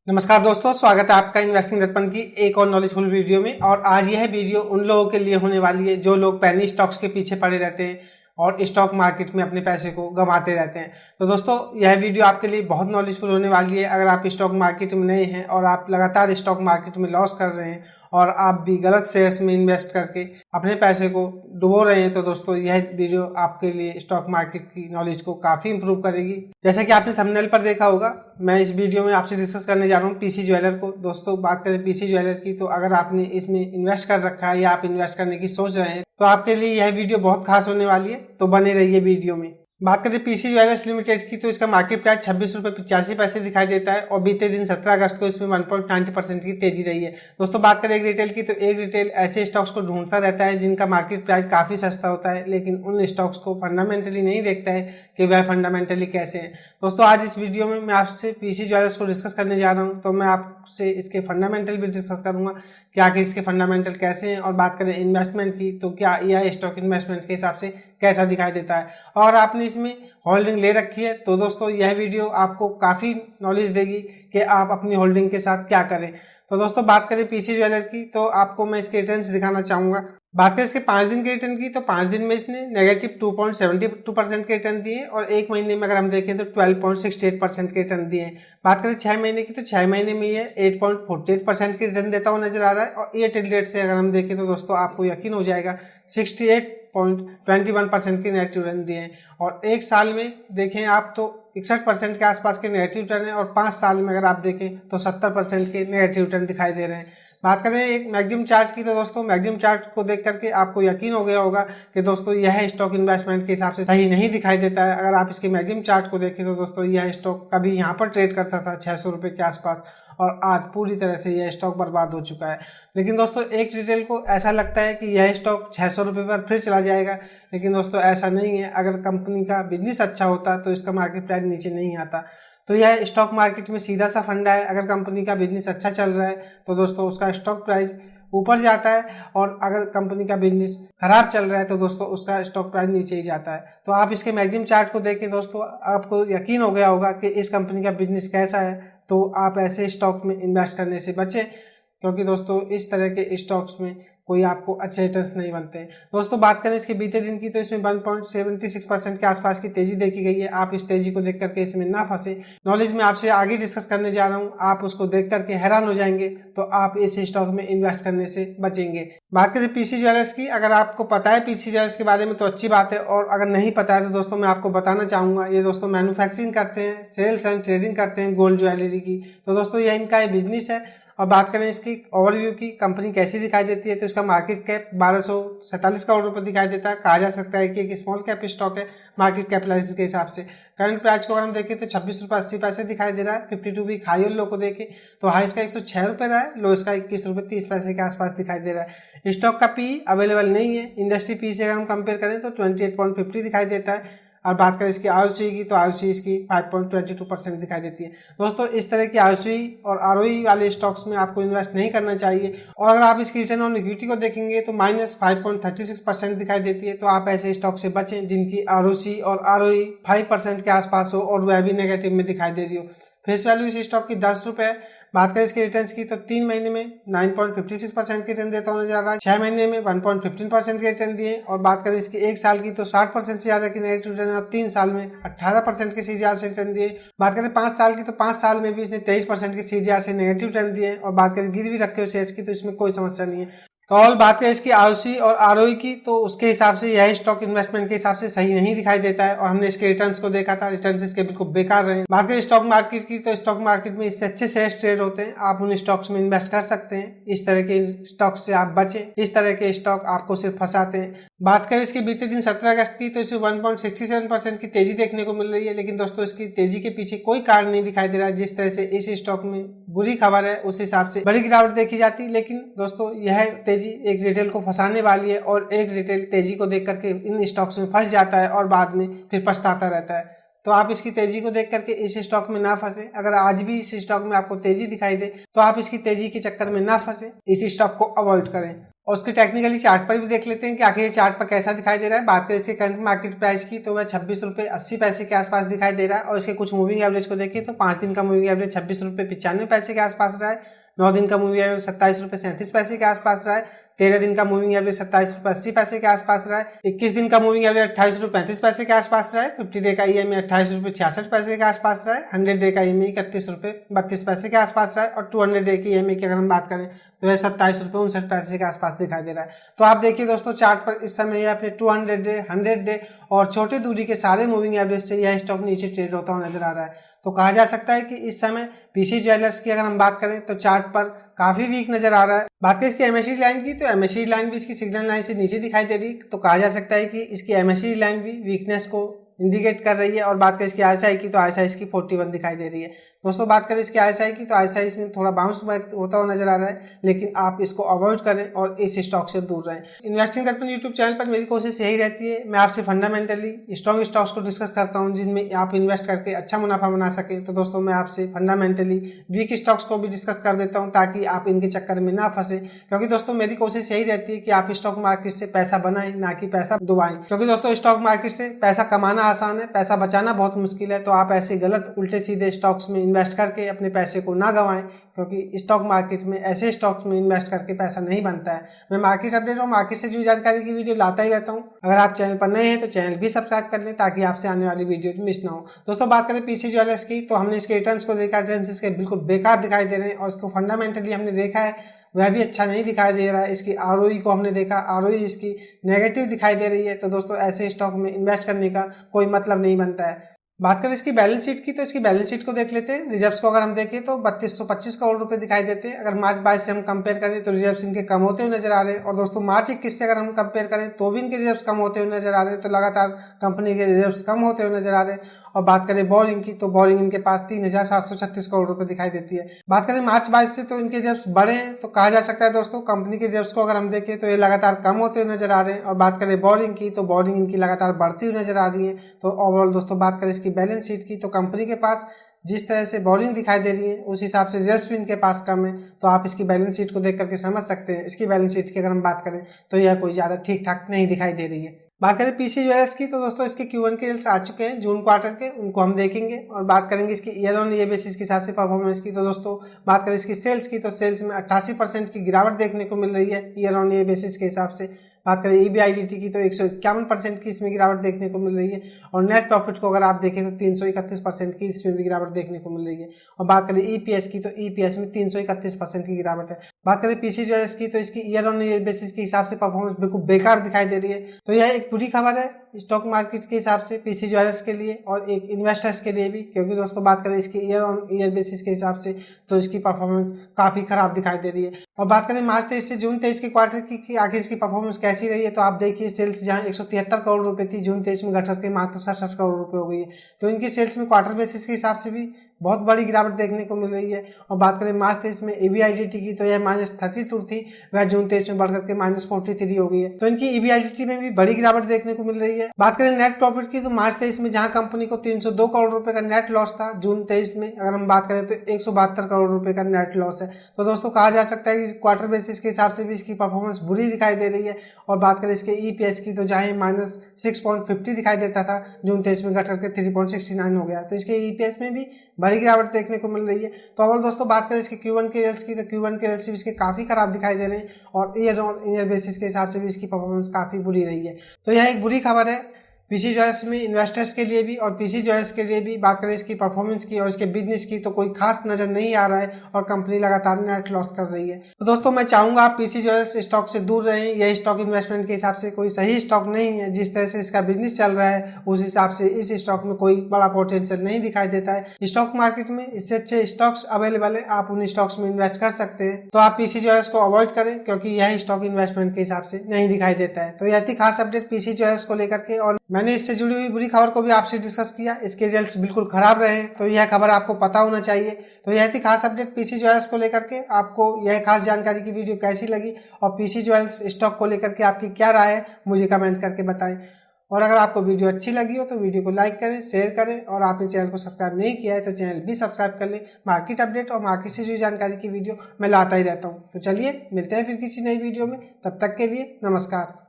नमस्कार दोस्तों, स्वागत है आपका इन्वेस्टिंग दर्पण की एक और नॉलेजफुल वीडियो में। और आज यह वीडियो उन लोगों के लिए होने वाली है जो लोग पेनी स्टॉक्स के पीछे पड़े रहते हैं और स्टॉक मार्केट में अपने पैसे को गंवाते रहते हैं। तो दोस्तों यह वीडियो आपके लिए बहुत नॉलेजफुल होने वाली है। अगर आप स्टॉक मार्केट में नए हैं और आप लगातार स्टॉक मार्केट में लॉस कर रहे हैं और आप भी गलत शेयर्स में इन्वेस्ट करके अपने पैसे को डुबो रहे हैं, तो दोस्तों यह वीडियो आपके लिए स्टॉक मार्केट की नॉलेज को काफी इंप्रूव करेगी। जैसा कि आपने थंबनेल पर देखा होगा, मैं इस वीडियो में आपसे डिस्कस करने जा रहा हूँ पीसी ज्वेलर को। दोस्तों बात करें पीसी ज्वेलर की, तो अगर आपने इसमें इन्वेस्ट कर रखा है या आप इन्वेस्ट करने की सोच रहे हैं तो आपके लिए यह वीडियो बहुत खास होने वाली है, तो बने रहिए वीडियो में। बात करें पीसी ज्वेलर्स लिमिटेड की, तो इसका मार्केट प्राइस 26 रुपये 85 पैसे दिखाई देता है और बीते दिन 17 अगस्त को इसमें 1.90% की तेजी रही है। दोस्तों बात करें एक रिटेल की, तो एक रिटेल ऐसे स्टॉक्स को ढूंढता रहता है जिनका मार्केट प्राइस काफी सस्ता होता है, लेकिन उन स्टॉक्स को फंडामेंटली नहीं देखता है कि वह फंडामेंटली कैसे हैं। दोस्तों आज इस वीडियो में मैं आपसे पीसी ज्वेलर्स को डिस्कस करने जा रहा हूँ, तो मैं आपसे इसके फंडामेंटल भी डिस्कस करूंगा कि आखिर इसके फंडामेंटल कैसे हैं। और बात करें इन्वेस्टमेंट की, तो क्या यह स्टॉक इन्वेस्टमेंट के हिसाब से कैसा दिखाई देता है और आपने इसमें होल्डिंग ले रखी है, तो दोस्तों यह वीडियो आपको काफ़ी नॉलेज देगी कि आप अपनी होल्डिंग के साथ क्या करें। तो दोस्तों बात करें पीसी ज्वेलर की, तो आपको मैं इसके रिटर्न्स दिखाना चाहूँगा। बात करें इसके 5 दिन के रिटर्न की, तो 5 दिन में इसने नेगेटिव 2.72% के रिटर्न दिए और एक महीने में अगर हम देखें तो 12.68% के रिटर्न दिए हैं। बात करें 6 महीने की, तो 6 महीने में ये 8.48% के रिटर्न देता हुआ नजर आ रहा है। और ये टिल डेट से अगर हम देखें तो दोस्तों आपको यकीन हो जाएगा 68.21% के नेगेटिव रिटर्न दिए हैं। और एक साल में देखें आप तो 61% के आसपास के नेगेटिव रिटर्न है और 5 साल में अगर आप देखें तो 70% के नेगेटिव रिटर्न दिखाई दे रहे हैं। बात करें एक मैक्सिमम चार्ट की, तो दोस्तों मैक्सिमम चार्ट को देख करके आपको यकीन हो गया होगा कि दोस्तों यह स्टॉक इन्वेस्टमेंट के हिसाब से सही नहीं दिखाई देता है। अगर आप इसके मैक्सिमम चार्ट को देखें तो दोस्तों यह स्टॉक कभी यहाँ पर ट्रेड करता था 600 रुपये के आसपास और आज पूरी तरह से यह स्टॉक बर्बाद हो चुका है। लेकिन दोस्तों एक रिटेल को ऐसा लगता है कि यह स्टॉक 600 रुपये पर फिर चला जाएगा, लेकिन दोस्तों ऐसा नहीं है। अगर कंपनी का बिजनेस अच्छा होता तो इसका मार्केट प्राइस नीचे नहीं आता। तो यह स्टॉक मार्केट में सीधा सा फंडा है। अगर कंपनी का बिजनेस अच्छा चल रहा है तो दोस्तों उसका स्टॉक प्राइस ऊपर जाता है और अगर कंपनी का बिजनेस खराब चल रहा है तो दोस्तों उसका स्टॉक प्राइस नीचे ही जाता है। तो आप इसके मैक्सिमम चार्ट को देखें दोस्तों, आपको यकीन हो गया होगा कि इस कंपनी का बिजनेस कैसा है। तो आप ऐसे स्टॉक में इन्वेस्ट करने से बचें, क्योंकि दोस्तों इस तरह के स्टॉक्स में कोई आपको अच्छे रिटर्न्स नहीं बनते। दोस्तों बात करें इसके बीते दिन की, तो इसमें 1.76% के आसपास की तेजी देखी गई है। आप इस तेजी को देख करके इसमें ना फंसे। नॉलेज में आपसे आगे डिस्कस करने जा रहा हूँ, आप उसको देख करके हैरान हो जाएंगे, तो आप इस स्टॉक में इन्वेस्ट करने से बचेंगे। बात करें पीसी ज्वेलर्स की, अगर आपको पता है पीसी ज्वेलर्स के बारे में तो अच्छी बात है, और अगर नहीं पता है तो दोस्तों मैं आपको बताना चाहूँगा। ये दोस्तों मैन्युफैक्चरिंग करते हैं, सेल्स एंड ट्रेडिंग करते हैं गोल्ड ज्वेलरी की। तो दोस्तों यह इनका बिजनेस है। और बात करें इसकी ओवरव्यू की, कंपनी कैसी दिखाई देती है, तो इसका मार्केट कैप 1247 करोड़ रुपए दिखाई देता है। कहा जा सकता है कि एक स्मॉल कैप स्टॉक है मार्केट कैपिटलाइजेशन के हिसाब से। करंट प्राइस को अगर हम देखें तो 26 रुपये 80 पैसे दिखाई दे रहा है। 52 वीक हाई और लो को देखें तो हाई इसका 106 रुपये रहा है, लो इसका 21 रुपये 30 पैसे के आसपास दिखाई दे रहा है। स्टॉक का पी अवेलेबल नहीं है। इंडस्ट्री पी से अगर हम कंपेयर करें तो 28.50 दिखाई देता है। और बात करें इसकी आरओसी की, तो आरओसी इसकी 5.22% दिखाई देती है। दोस्तों इस तरह की आरओसी और आरओई वाले स्टॉक्स में आपको इन्वेस्ट नहीं करना चाहिए। और अगर आप इसकी रिटर्न ऑन इक्विटी को देखेंगे तो -5.36% दिखाई देती है। तो आप ऐसे स्टॉक से बचें जिनकी आरओसी और आरओई 5% के आसपास हो और वह भी नेगेटिव में दिखाई दे रही हो। फेस वैल्यू इस स्टॉक की 10 रुपये। बात करें इसके रिटर्न्स की, तो 3 महीने में 9.56% के रिटर्न देता होने जा रहा है। 6 महीने में 1.15% के रिटर्न दिए। और बात करें इसकी 1 साल की, तो 60% से ज्यादा की नेगेटिव रिटर्न और 3 साल में 18% के सीजीआर से रिटर्न दिए। बात करें 5 साल की, तो 5 साल में भी इसने 23% के सीजीआर से नेगेटिव रिटर्न दिए। और बात करें गिरवी रखे हुए शेयर्स की, तो इसमें कोई समस्या नहीं है। तो और बात करें इसकी आरओसी और आरओई की, तो उसके हिसाब से यह स्टॉक इन्वेस्टमेंट के हिसाब से सही नहीं दिखाई देता है। और हमने इसके रिटर्न्स को देखा था, रिटर्न्स इसके बिल्कुल बेकार रहे। बात करें स्टॉक मार्केट की, तो स्टॉक मार्केट में इससे अच्छे शेयर्स ट्रेड होते हैं, आप उन स्टॉक्स में इन्वेस्ट कर सकते हैं। इस तरह के स्टॉक्स से आप बचें, इस तरह के स्टॉक आपको सिर्फ फंसाते हैं। बात करें इसके बीते दिन 17 अगस्त की, तो इसमें 1.67% की तेजी देखने को मिल रही है। लेकिन दोस्तों इसकी तेजी के पीछे कोई कारण नहीं दिखाई दे रहा है। जिस तरह से इस स्टॉक में बुरी खबर है उस हिसाब से बड़ी गिरावट देखी जाती। लेकिन दोस्तों यह तेजी एक रिटेल को फंसाने वाली है और एक रिटेल तेजी को देख करके इन स्टॉक्स में फंस जाता है और बाद में फिर पछताता रहता है। तो आप इसकी तेजी को देख करके इस स्टॉक में ना फंसे। अगर आज भी इस स्टॉक में आपको तेजी दिखाई दे तो आप इसकी तेजी के चक्कर में ना फंसे, इस स्टॉक को अवॉइड करें। और उसके टेक्निकली चार्ट पर भी देख लेते हैं कि आखिर ये चार्ट पर कैसा दिखाई दे रहा है। बात करें इसके करंट मार्केट प्राइस की तो वह 26 रुपये 80 पैसे के आसपास दिखाई दे रहा है। और इसके कुछ मूविंग एवरेज को देखें तो 5 दिन का मूविंग एवरेज 26 रुपये 95 पैसे के आसपास रहा है। 9 दिन का मूविंग एवरेज 27 रुपये 37 पैसे के आसपास रहा है। 13 दिन का मूविंग एवरेज 27 रुपये 80 पैसे के आसपास रहा है। 21 दिन का मूविंग एवरेज 28 रुपये 35 पैसे के आसपास रहा है। 50 डे का EMA 28 रुपये 66 पैसे के आसपास रहा है। 100 डे का EMA 31 रुपये 32 पैसे के आसपास रहा है। और 200 डे की EMA की अगर हम बात करें तो यह 27 रुपये 59 पैसे के आसपास दिखाई दे रहा है। तो आप देखिए दोस्तों चार्ट पर इस समय यह अपने 200 डे 100 डे और छोटे दूरी के सारे मूविंग एवरेज से यह स्टॉक नीचे ट्रेड होता हुआ नजर आ रहा है। तो कहा जा सकता है कि इस समय पीसी ज्वेलर्स की अगर हम बात करें तो चार्ट पर काफी वीक नजर आ रहा है। बात करें इसकी MACD लाइन की तो MACD लाइन भी इसकी सिग्नल लाइन से नीचे दिखाई दे रही है। तो कहा जा सकता है कि इसकी MACD लाइन भी वीकनेस को इंडिकेट कर रही है। और बात करें इसकी RSI की तो RSI इसकी 41 दिखाई दे रही है। दोस्तों बात करें इसकी RSI की तो RSI इसमें थोड़ा बाउंस बैक होता हुआ नजर आ रहा है, लेकिन आप इसको अवॉइड करें और इस स्टॉक से दूर रहें। इन्वेस्टिंग दर्पण यूट्यूब चैनल पर मेरी कोशिश यही रहती है, मैं आपसे फंडामेंटली स्ट्रॉन्ग स्टॉक्स को डिस्कस करता हूं जिनमें आप इन्वेस्ट करके अच्छा मुनाफा बना सके। तो दोस्तों मैं आपसे फंडामेंटली वीक स्टॉक्स को भी डिस्कस कर देता हूँ ताकि आप इनके चक्कर में ना फंसे। क्योंकि दोस्तों मेरी कोशिश यही रहती है कि आप स्टॉक मार्केट से पैसा बनाएं, ना कि पैसा डुबाएं। क्योंकि दोस्तों स्टॉक मार्केट से पैसा कमाना आसान है, पैसा बचाना बहुत मुश्किल है। तो आप ऐसे गलत उल्टे सीधे स्टॉक्स में इन्वेस्ट करके अपने पैसे को ना गंवाएं, क्योंकि स्टॉक मार्केट में ऐसे स्टॉक्स में इन्वेस्ट करके पैसा नहीं बनता है। मैं मार्केट अपडेट और मार्केट से जुड़ी जानकारी की वीडियो लाता ही रहता हूं। अगर आप चैनल पर नए हैं तो चैनल भी सब्सक्राइब कर लें ताकि आपसे आने वाली वीडियो मिस ना हो। दोस्तों बात करें पीसी ज्वेलर्स की तो हमने इसके रिटर्न्स को देखा, रिटर्न्स इसके बिल्कुल बेकार दिखाई दे रहे हैं। और इसको फंडामेंटली हमने देखा है वह भी अच्छा नहीं दिखाई दे रहा है। इसकी ROE को हमने देखा, ROE इसकी नेगेटिव दिखाई दे रही है। तो दोस्तों ऐसे स्टॉक में इन्वेस्ट करने का कोई मतलब नहीं बनता है। बात करें इसकी बैलेंस शीट की तो इसकी बैलेंस शीट को देख लेते हैं। रिजर्व्स को अगर हम देखें तो 3225 करोड़ रुपए दिखाई देते हैं। अगर मार्च 22 से हम कंपेयर करें तो रिजर्व्स इनके कम होते हुए नजर आ रहे हैं। और दोस्तों मार्च 21 से अगर हम कंपेयर करें तो भी इनके रिजर्व्स कम होते हुए नजर आ रहे हैं। तो लगातार कंपनी के रिजर्व्स कम होते हुए नजर आ रहे हैं। और बात करें बोरिंग की तो बोरिंग इनके पास 3736 करोड़ रुपए दिखाई देती है। बात करें मार्च 22 से तो इनके रिजर्व्स बढ़े हैं। तो कहा जा सकता है दोस्तों कंपनी के रिजर्व्स को अगर हम देखें तो ये लगातार कम होते हुए नजर आ रहे हैं। और बात करें बोरिंग की तो बोरिंग इनकी लगातार बढ़ती हुई नजर आ रही है। तो ओवरऑल दोस्तों बात करें इसकी बैलेंस शीट की तो कंपनी के पास जिस तरह से बोरिंग दिखाई दे रही है उस हिसाब से रिजर्व्स भी इनके पास कम है। तो आप इसकी बैलेंस शीट को देख करके समझ सकते हैं। इसकी बैलेंस शीट की अगर हम बात करें तो यह कोई ज्यादा ठीक ठाक नहीं दिखाई दे रही है। बात करें पीसी ज्वेलर्स की तो दोस्तों इसके Q1 के रिजल्ट्स आ चुके हैं जून क्वार्टर के, उनको हम देखेंगे। और बात करेंगे इसकी ईयर ऑन ईयर बेसिस के हिसाब से परफॉर्मेंस की तो दोस्तों बात करें इसकी सेल्स की तो सेल्स में 88% की गिरावट देखने को मिल रही है ईयर ऑन ईयर बेसिस के हिसाब से। बात करें EBIDT की तो 151% की इसमें गिरावट देखने को मिल रही है। और नेट प्रॉफिट को अगर आप देखें तो 331% की इसमें भी गिरावट देखने को मिल रही है। और बात करें EPS की तो EPS में 331% की गिरावट है। बात करें पीसी ज्वेलर्स की तो इसकी ईयर ऑन ईयर बेसिस के हिसाब से परफॉर्मेंस बिल्कुल बेकार दिखाई दे रही है। तो यह एक बुरी खबर है स्टॉक मार्केट के हिसाब से पीसी ज्वेलर्स के लिए और एक इन्वेस्टर्स के लिए भी। क्योंकि दोस्तों बात करें इसकी ईयर ऑन ईयर बेसिस के हिसाब से तो इसकी परफॉर्मेंस काफी खराब दिखाई दे रही है। और बात करें मार्च 23 से जून 23 के क्वार्टर की आखिर इसकी परफॉर्मेंस कैसी रही है तो आप देखिए सेल्स जहां 173 करोड़ रुपए थी जून 23 में घट करके मात्र 67 करोड़ रुपए हो गई है। तो इनकी सेल्स में क्वार्टर बेसिस के हिसाब से भी बहुत बड़ी गिरावट देखने को मिल रही है। और बात करें मार्च 23 में EBIDT की तो यह -32 थी, वह जून 23 में बढ़कर के -43 हो गई है। तो इनकी EBIDT में भी बड़ी गिरावट देखने को मिल रही है। बात करें नेट प्रॉफिट की तो मार्च 23 में जहां कंपनी को 302 करोड़ रुपए का नेट लॉस था, जून 23 में अगर हम बात करें तो 172 करोड़ रुपए का नेट लॉस है। तो दोस्तों कहा जा सकता है कि क्वार्टर बेसिस के हिसाब से भी इसकी परफॉर्मेंस बुरी दिखाई दे रही है। और बात करें इसके EPS की तो जहां -6.50 दिखाई देता था जून 23 में घट करके 3.69 हो गया। तो इसके EPS में भी बड़ी गिरावट देखने को मिल रही है। तो अगर दोस्तों बात करें इसके Q1 के रिजल्ट्स की तो Q1 के रिजल्ट्स भी इसके काफी खराब दिखाई दे रहे हैं। और ईयर ऑन ईयर बेसिस के हिसाब से भी इसकी परफॉर्मेंस काफी बुरी रही है। तो यह एक बुरी खबर है पीसी ज्वेलर्स में इन्वेस्टर्स के लिए भी और पीसी ज्वेलर्स के लिए भी। बात करें इसकी परफॉर्मेंस की और इसके बिजनेस की तो कोई खास नजर नहीं आ रहा है और कंपनी लगातार नेट लॉस कर रही है। तो दोस्तों मैं चाहूंगा आप पीसी ज्वेलर्स स्टॉक से दूर रहें। यह स्टॉक इन्वेस्टमेंट के हिसाब से कोई सही स्टॉक नहीं है। जिस तरह से इसका बिजनेस चल रहा है उस हिसाब से इस स्टॉक में कोई बड़ा पोटेंशियल नहीं दिखाई देता है। स्टॉक मार्केट में इससे अच्छे स्टॉक्स अवेलेबल है, आप उन स्टॉक्स में इन्वेस्ट कर सकते हैं। तो आप पीसी ज्वेलर्स को अवॉइड करें क्योंकि यह स्टॉक इन्वेस्टमेंट के हिसाब से नहीं दिखाई देता है। तो यह थी खास अपडेट पीसी ज्वेलर्स को लेकर के। और मैंने इससे जुड़ी हुई बुरी खबर को भी आपसे डिस्कस किया, इसके रिजल्ट्स बिल्कुल खराब रहे हैं। तो यह खबर आपको पता होना चाहिए। तो यह थी खास अपडेट पीसी ज्वेलर्स को लेकर के। आपको यह खास जानकारी की वीडियो कैसी लगी और पीसी ज्वेलर्स स्टॉक को लेकर के आपकी क्या राय है मुझे कमेंट करके बताएं। और अगर आपको वीडियो अच्छी लगी हो तो वीडियो को लाइक करें, शेयर करें, और आपने चैनल को सब्सक्राइब नहीं किया है तो चैनल भी सब्सक्राइब कर लें। मार्केट अपडेट और मार्केट से जुड़ी जानकारी की वीडियो मैं लाता ही रहता हूँ। तो चलिए मिलते हैं फिर किसी नई वीडियो में, तब तक के लिए नमस्कार।